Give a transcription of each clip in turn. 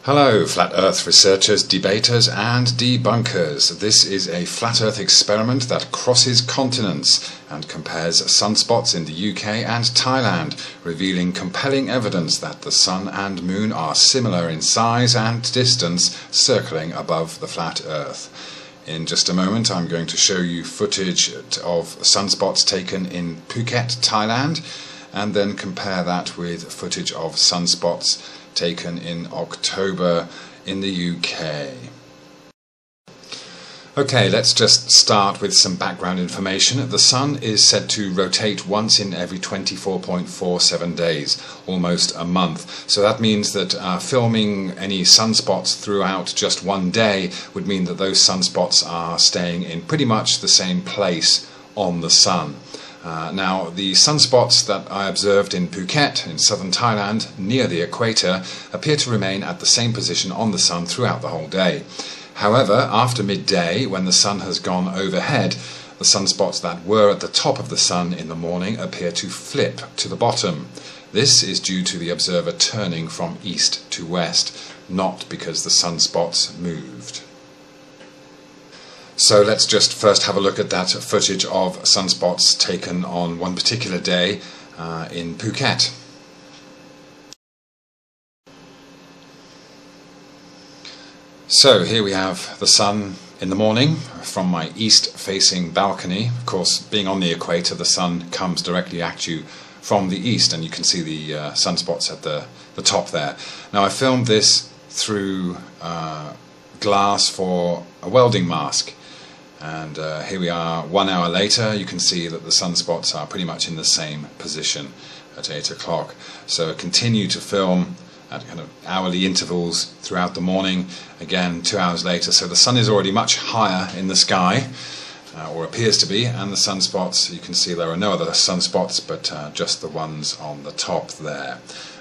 Hello, Flat Earth researchers, debaters and debunkers. This is a Flat Earth experiment that crosses continents and compares sunspots in the UK and Thailand, revealing compelling evidence that the Sun and Moon are similar in size and distance, circling above the flat Earth. In just a moment I'm going to show you footage of sunspots taken in Phuket, Thailand, and then compare that with footage of sunspots taken in October in the UK. Okay, let's just start with some background information. The Sun is said to rotate once in every 24.47 days, almost a month. So that means that filming any sunspots throughout just one day would mean that those sunspots are staying in pretty much the same place on the Sun. Now, the sunspots that I observed in Phuket, in southern Thailand, near the equator, appear to remain at the same position on the Sun throughout the whole day. However, after midday, when the Sun has gone overhead, the sunspots that were at the top of the Sun in the morning appear to flip to the bottom. This is due to the observer turning from east to west, not because the sunspots moved. So let's just first have a look at that footage of sunspots taken on one particular day in Phuket. So here we have the Sun in the morning from my east-facing balcony. Of course, being on the equator, the Sun comes directly at you from the east, and you can see the sunspots at the top there. Now I filmed this through glass for a welding mask. And here we are 1 hour later. You can see that the sunspots are pretty much in the same position at 8 o'clock. So I continue to film at kind of hourly intervals throughout the morning, again 2 hours later. So the Sun is already much higher in the sky, or appears to be, and the sunspots, you can see there are no other sunspots but just the ones on the top there.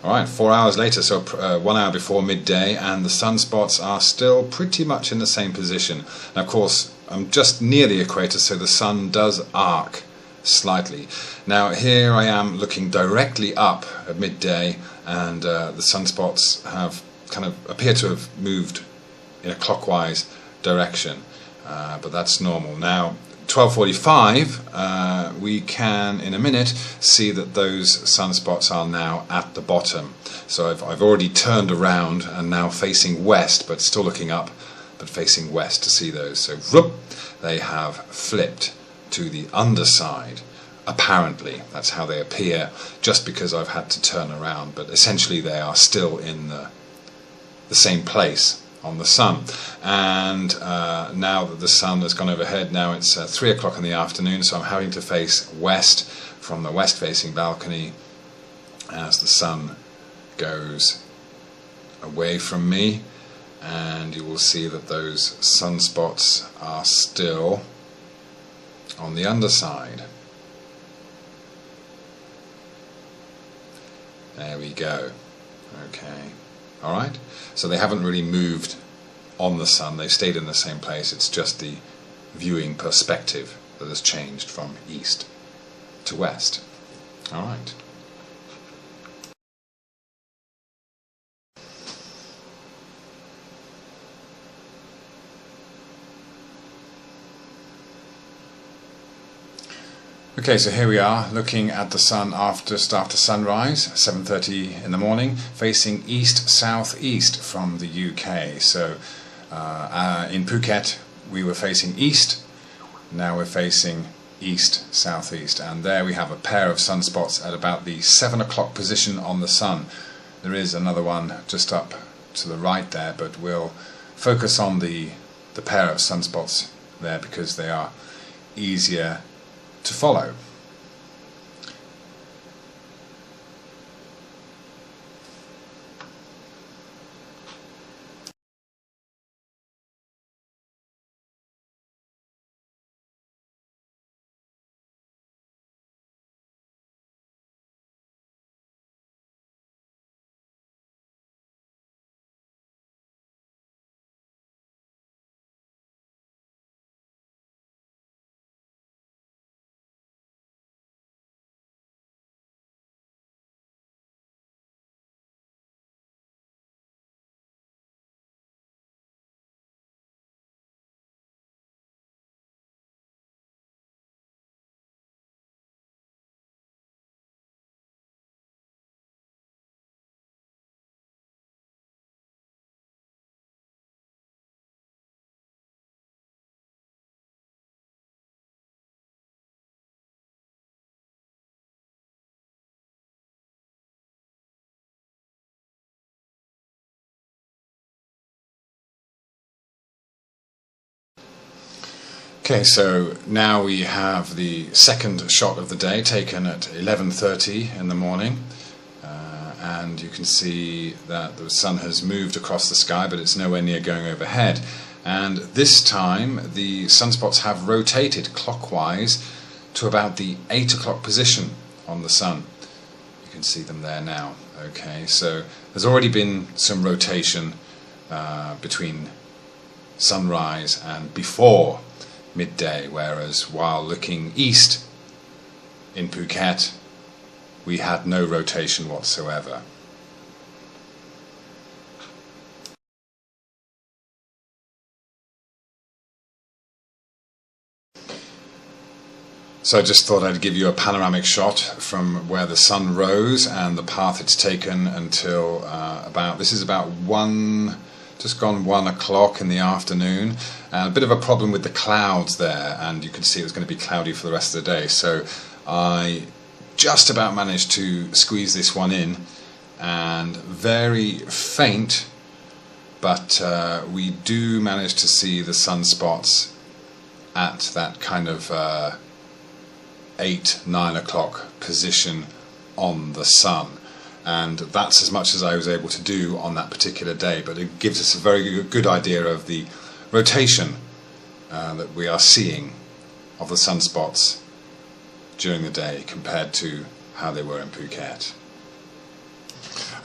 Alright, 4 hours later, so 1 hour before midday, and the sunspots are still pretty much in the same position. And of course, I'm just near the equator, so the Sun does arc slightly. Now here I am looking directly up at midday, and the sunspots have kind of appear to have moved in a clockwise direction, but that's normal. Now 12:45, we can in a minute see that those sunspots are now at the bottom. So I've already turned around and now facing west, but still looking up, but facing west to see those. So whoop, they have flipped to the underside. Apparently, that's how they appear, just because I've had to turn around, but essentially they are still in the same place on the Sun. And now that the Sun has gone overhead, now it's 3 o'clock in the afternoon, so I'm having to face west from the west-facing balcony as the Sun goes away from me, and you will see that those sunspots are still on the underside. There we go. Okay. Alright, so they haven't really moved on the Sun, they've stayed in the same place. It's just the viewing perspective that has changed from east to west. Alright. Okay, so here we are looking at the Sun just after sunrise, 7:30 in the morning, facing east-southeast from the UK. So in Phuket we were facing east, now we're facing east-southeast, and there we have a pair of sunspots at about the 7 o'clock position on the Sun. There is another one just up to the right there, but we'll focus on the pair of sunspots there because they are easier to follow. Okay, so now we have the second shot of the day taken at 11:30 in the morning, and you can see that the sun has moved across the sky, but it's nowhere near going overhead. And this time the sunspots have rotated clockwise to about the 8 o'clock position on the sun. You can see them there now. Okay, so there's already been some rotation between sunrise and before midday, whereas while looking east in Phuket we had no rotation whatsoever. So I just thought I'd give you a panoramic shot from where the sun rose and the path it's taken until this is about just gone 1 o'clock in the afternoon. A bit of a problem with the clouds there, and you could see it was going to be cloudy for the rest of the day, so I just about managed to squeeze this one in, and very faint, but we do manage to see the sunspots at that kind of 8-9 o'clock position on the sun. And that's as much as I was able to do on that particular day, but it gives us a very good idea of the rotation that we are seeing of the sunspots during the day compared to how they were in Phuket.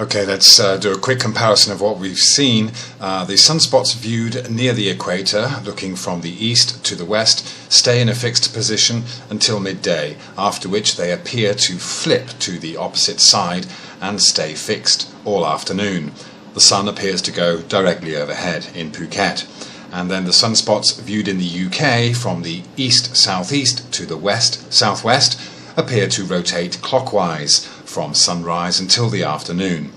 Okay, let's do a quick comparison of what we've seen. The sunspots viewed near the equator, looking from the east to the west, stay in a fixed position until midday, after which they appear to flip to the opposite side and stay fixed all afternoon. The sun appears to go directly overhead in Phuket. And then the sunspots viewed in the UK from the east-southeast to the west-southwest appear to rotate clockwise from sunrise until the afternoon.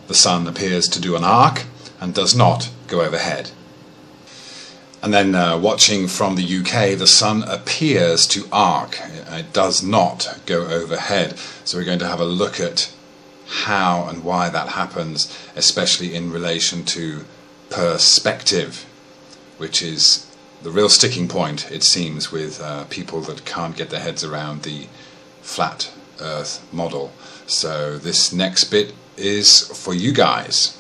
The sun appears to do an arc and does not go overhead. And then watching from the UK, the sun appears to arc. It does not go overhead. So we're going to have a look at how and why that happens, especially in relation to perspective, which is the real sticking point, it seems, with people that can't get their heads around the flat Earth model. So this next bit is for you guys.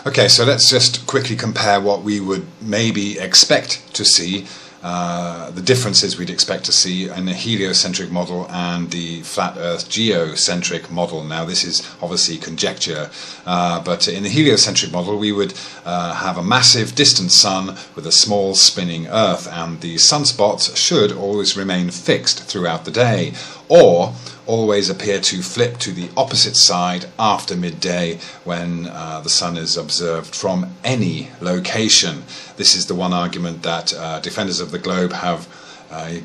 Okay, so let's just quickly compare what we would maybe expect to see, the differences we'd expect to see in the heliocentric model and the flat Earth geocentric model. Now this is obviously conjecture, but in the heliocentric model we would have a massive distant sun with a small spinning Earth, and the sunspots should always remain fixed throughout the day, or always appear to flip to the opposite side after midday when the sun is observed from any location. This is the one argument that defenders of the globe have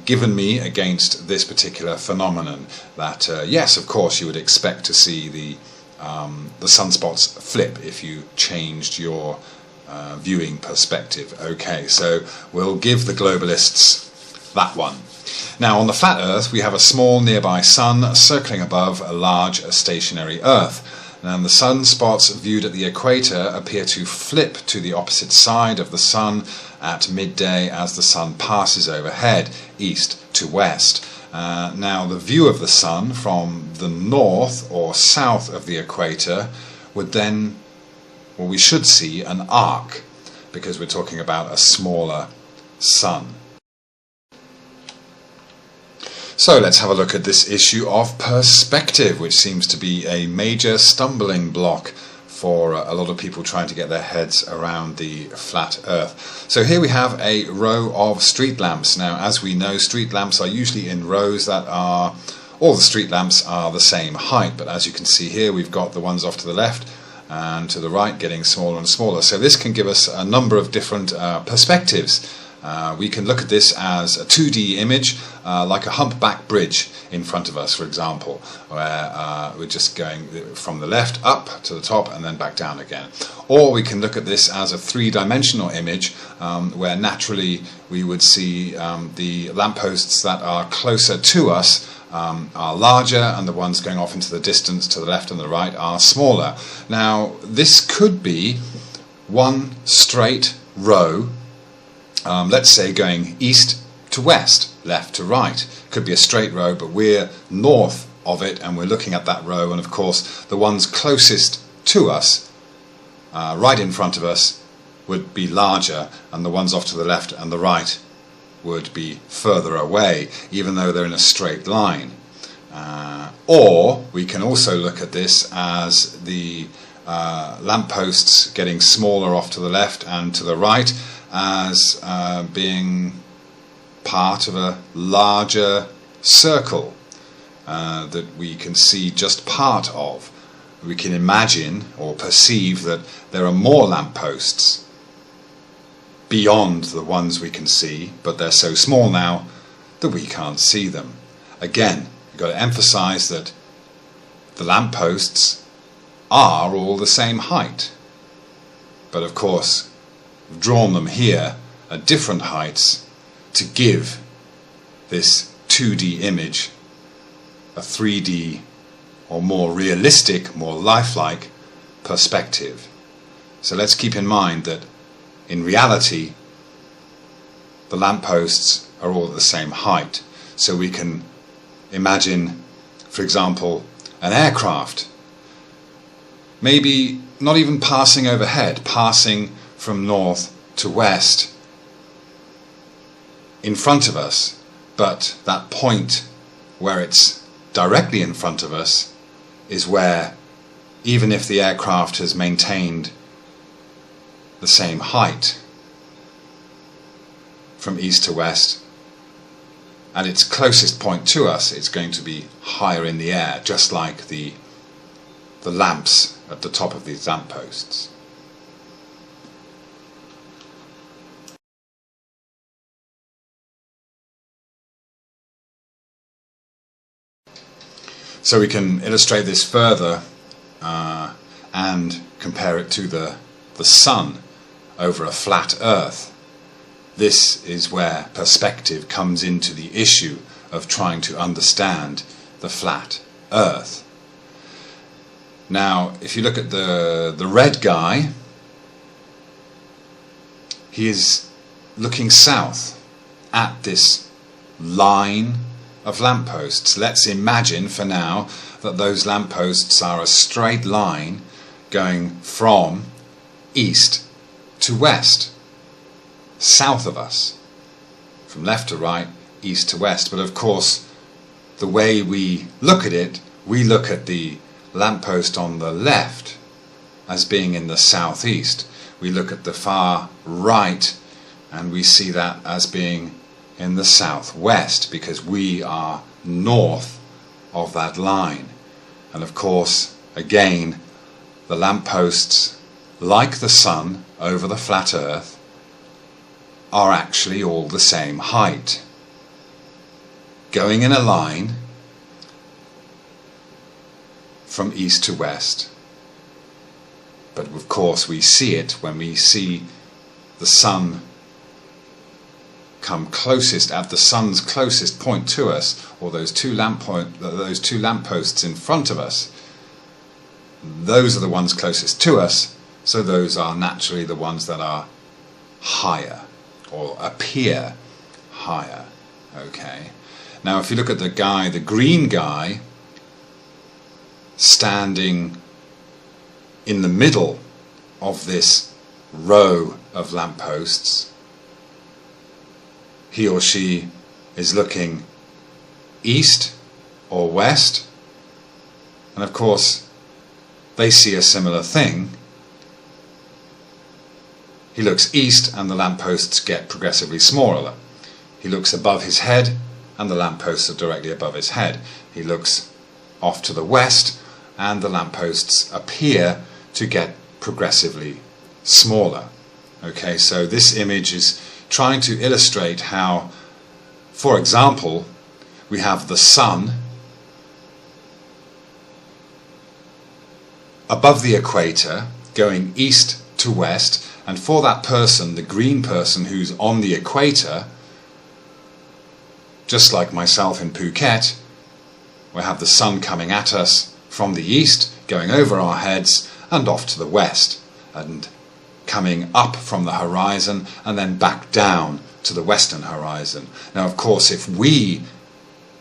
given me against this particular phenomenon, that yes, of course you would expect to see the sunspots flip if you changed your viewing perspective. Okay, so we'll give the globalists that one. Now on the flat Earth we have a small nearby sun circling above a large stationary Earth. And the sunspots viewed at the equator appear to flip to the opposite side of the sun at midday as the sun passes overhead, east to west. Now the view of the sun from the north or south of the equator would then, well, we should see an arc, because we're talking about a smaller sun. So let's have a look at this issue of perspective, which seems to be a major stumbling block for a lot of people trying to get their heads around the flat Earth. So here we have a row of street lamps. Now, as we know, street lamps are usually in rows that are, all the street lamps are the same height, but as you can see here, we've got the ones off to the left and to the right getting smaller and smaller. So this can give us a number of different perspectives. We can look at this as a 2D image, like a humpback bridge in front of us, for example, where we're just going from the left up to the top and then back down again. Or we can look at this as a three-dimensional image, where naturally we would see the lampposts that are closer to us are larger, and the ones going off into the distance to the left and the right are smaller. Now, this could be one straight row, let's say going east to west, left to right. Could be a straight row, but we're north of it and we're looking at that row, and of course the ones closest to us, right in front of us, would be larger, and the ones off to the left and the right would be further away, even though they're in a straight line. Or we can also look at this as the lampposts getting smaller off to the left and to the right, as being part of a larger circle that we can see just part of. We can imagine or perceive that there are more lampposts beyond the ones we can see, but they're so small now that we can't see them. Again, we've got to emphasize that the lampposts are all the same height, but of course we've drawn them here at different heights to give this 2D image a 3D or more realistic, more lifelike perspective. So let's keep in mind that in reality the lampposts are all at the same height. So we can imagine, for example, an aircraft, maybe not even passing overhead, passing from north to west in front of us, but that point where it's directly in front of us is where, even if the aircraft has maintained the same height from east to west, at its closest point to us it's going to be higher in the air, just like the lamps at the top of these lampposts. So we can illustrate this further and compare it to the sun over a flat earth. This is where perspective comes into the issue of trying to understand the flat earth. Now, if you look at the red guy, he is looking south at this line of lampposts. Let's imagine for now that those lampposts are a straight line going from east to west, south of us, from left to right, east to west. But of course, the way we look at it, we look at the lamppost on the left as being in the southeast. We look at the far right and we see that as being in the southwest, because we are north of that line. And of course, again, the lampposts, like the sun over the flat earth, are actually all the same height, going in a line from east to west. But of course we see it when we see the sun come closest, at the sun's closest point to us, or those two lampposts in front of us. Those are the ones closest to us, so those are naturally the ones that are higher, or appear higher. Okay. Now if you look at the guy, the green guy, standing in the middle of this row of lampposts, he or she is looking east or west, and of course they see a similar thing. He looks east and the lampposts get progressively smaller. He looks above his head and the lampposts are directly above his head. He looks off to the west and the lampposts appear to get progressively smaller. Okay, so this image is trying to illustrate how, for example, we have the sun above the equator going east to west, and for that person, the green person who's on the equator, just like myself in Phuket, we have the sun coming at us from the east, going over our heads and off to the west. And coming up from the horizon and then back down to the western horizon. Now, of course, if we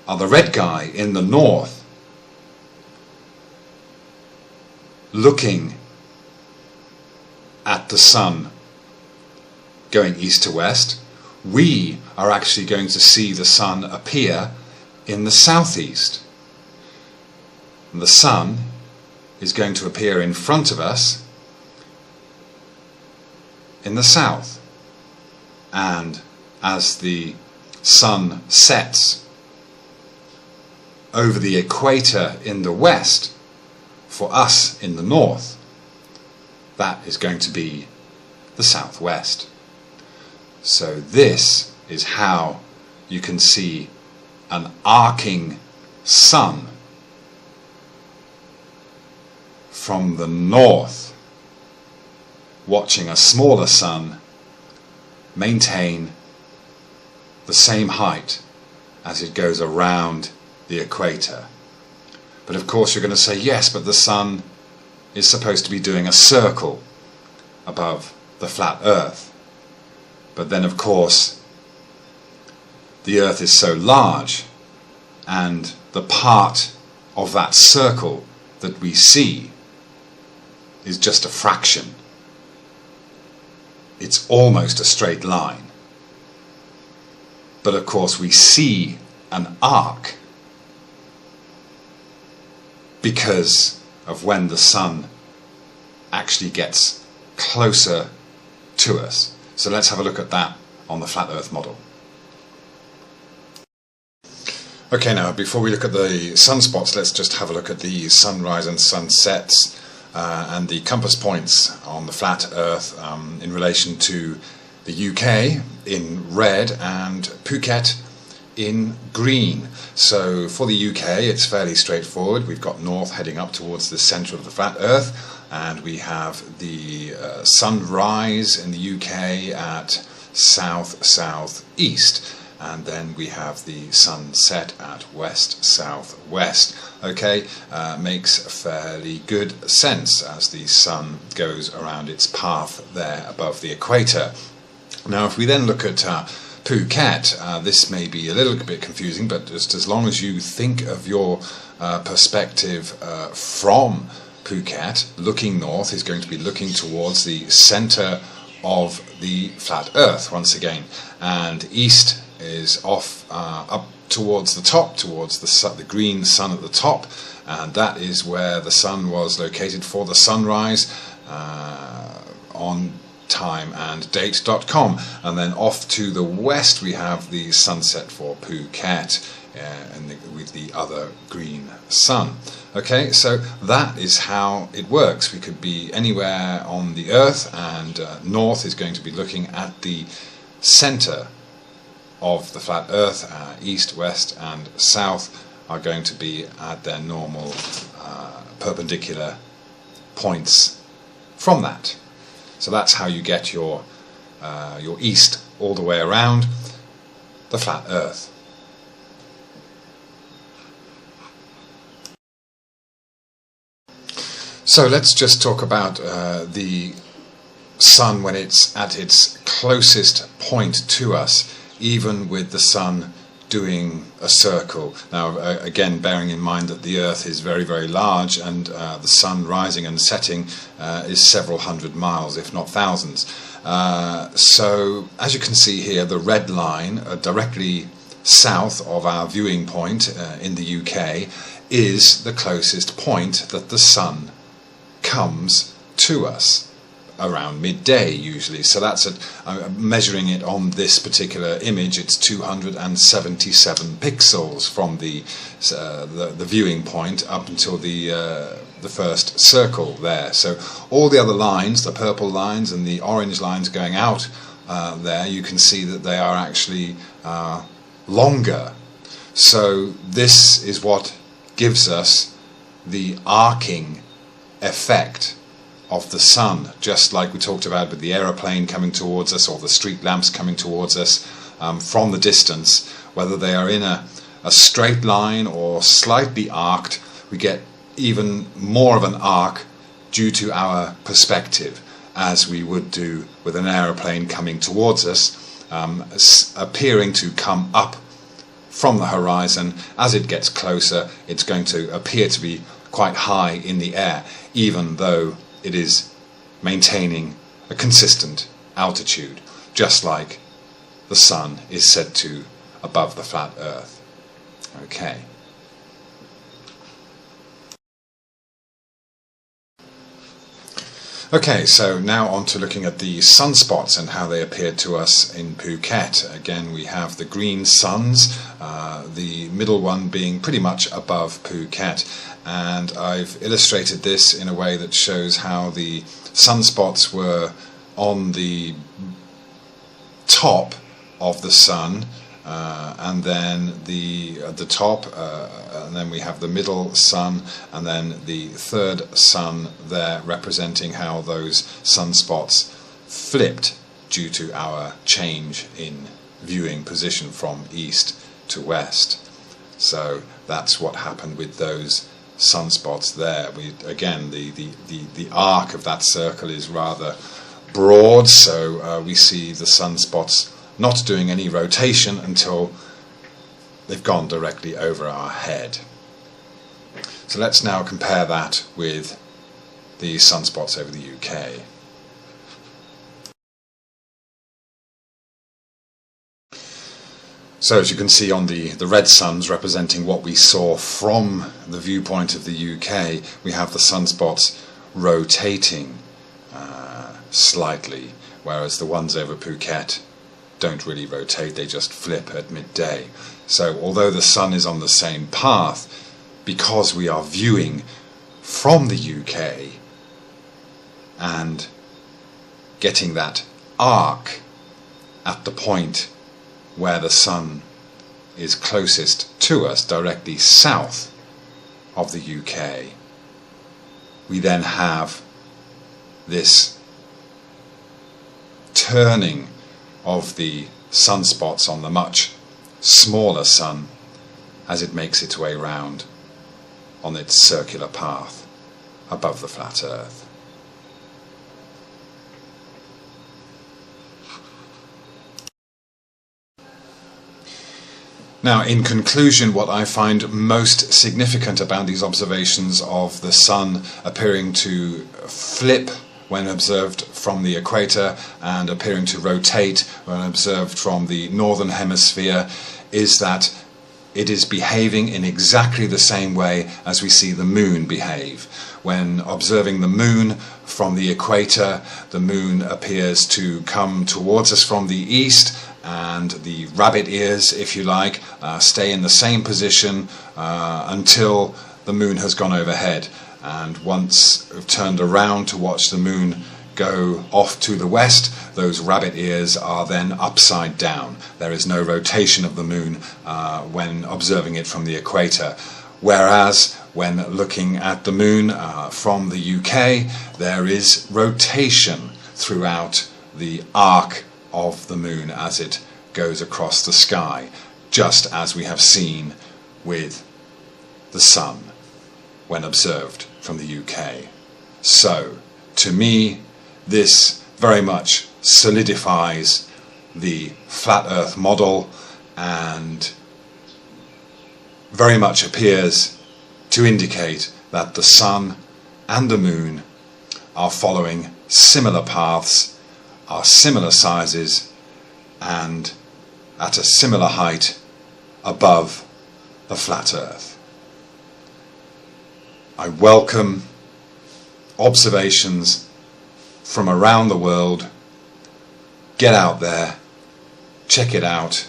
are the red guy in the north, looking at the sun going east to west, we are actually going to see the sun appear in the southeast. And the sun is going to appear in front of us in the south. And as the sun sets over the equator in the west, for us in the north, that is going to be the southwest. So this is how you can see an arcing sun from the north, watching a smaller sun maintain the same height as it goes around the equator. But of course you're going to say, yes, but the sun is supposed to be doing a circle above the flat earth. But then of course the earth is so large, and the part of that circle that we see is just a fraction. It's almost a straight line. But of course we see an arc because of when the sun actually gets closer to us. So let's have a look at that on the flat earth model. Okay, now before we look at the sunspots, let's just have a look at the sunrise and sunsets and the compass points on the flat earth in relation to the UK in red and Phuket in green. So for the UK it's fairly straightforward. We've got north heading up towards the centre of the flat earth, and we have the sunrise in the UK at south-southeast, and then we have the sunset at west-southwest. Okay, makes fairly good sense as the sun goes around its path there above the equator. Now if we then look at Phuket, this may be a little bit confusing, but just as long as you think of your perspective from Phuket, looking north is going to be looking towards the centre of the flat earth once again, and east is off up towards the top, towards the green sun at the top, and that is where the sun was located for the sunrise on timeanddate.com. And then off to the west we have the sunset for Phuket with the other green sun. Okay, so that is how it works. We could be anywhere on the earth, and north is going to be looking at the center of the flat earth. East, west and south are going to be at their normal perpendicular points from that. So that's how you get your east all the way around the flat earth. So let's just talk about the sun when it's at its closest point to us, even with the sun doing a circle. Now again, bearing in mind that the earth is very, very large, and the sun rising and setting is several hundred miles, if not thousands. So as you can see here, the red line directly south of our viewing point in the UK is the closest point that the sun comes to us, around midday usually. So that's measuring it on this particular image, it's 277 pixels from the viewing point up until the first circle there. So all the other lines, the purple lines and the orange lines going out there, you can see that they are actually longer. So this is what gives us the arcing effect of the sun, just like we talked about with the aeroplane coming towards us or the street lamps coming towards us from the distance. Whether they are in a straight line or slightly arced, we get even more of an arc due to our perspective. as we would do with an aeroplane coming towards us, appearing to come up from the horizon. As it gets closer, it's going to appear to be quite high in the air, even though it is maintaining a consistent altitude, just like the sun is said to above the flat Earth. Okay. Okay, so now on to looking at the sunspots and how they appeared to us in Phuket. Again, we have the green suns, the middle one being pretty much above Phuket. And I've illustrated this in a way that shows how the sunspots were on the top of the sun, and then at the top, and then we have the middle sun, and then the third sun there, representing how those sunspots flipped due to our change in viewing position from east to west. So that's what happened with those sunspots there. Again, the arc of that circle is rather broad, so we see the sunspots not doing any rotation until they've gone directly over our head. So let's now compare that with the sunspots over the UK. So as you can see on the red suns representing what we saw from the viewpoint of the UK, we have the sunspots rotating slightly, whereas the ones over Phuket don't really rotate, they just flip at midday. So although the sun is on the same path, because we are viewing from the UK and getting that arc at the point where the sun is closest to us, directly south of the UK, we then have this turning of the sunspots on the much smaller sun as it makes its way round on its circular path above the flat Earth. Now, in conclusion, what I find most significant about these observations of the sun appearing to flip when observed from the equator and appearing to rotate when observed from the northern hemisphere is that it is behaving in exactly the same way as we see the moon behave. When observing the moon from the equator, the moon appears to come towards us from the east, and the rabbit ears, if you like, stay in the same position until the moon has gone overhead. And once we've turned around to watch the moon go off to the west, those rabbit ears are then upside down. There is no rotation of the moon when observing it from the equator. Whereas when looking at the moon from the UK, there is rotation throughout the arc of the moon as it goes across the sky, just as we have seen with the sun when observed from the UK. So, to me, this very much solidifies the flat Earth model and very much appears to indicate that the sun and the moon are following similar paths, are similar sizes, and at a similar height above the flat Earth. I welcome observations from around the world. Get out there, check it out.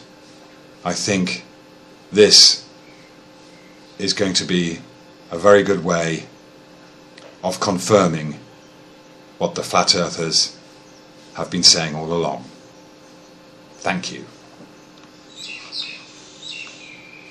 I think this is going to be a very good way of confirming what the flat earthers have been saying all along. Thank you.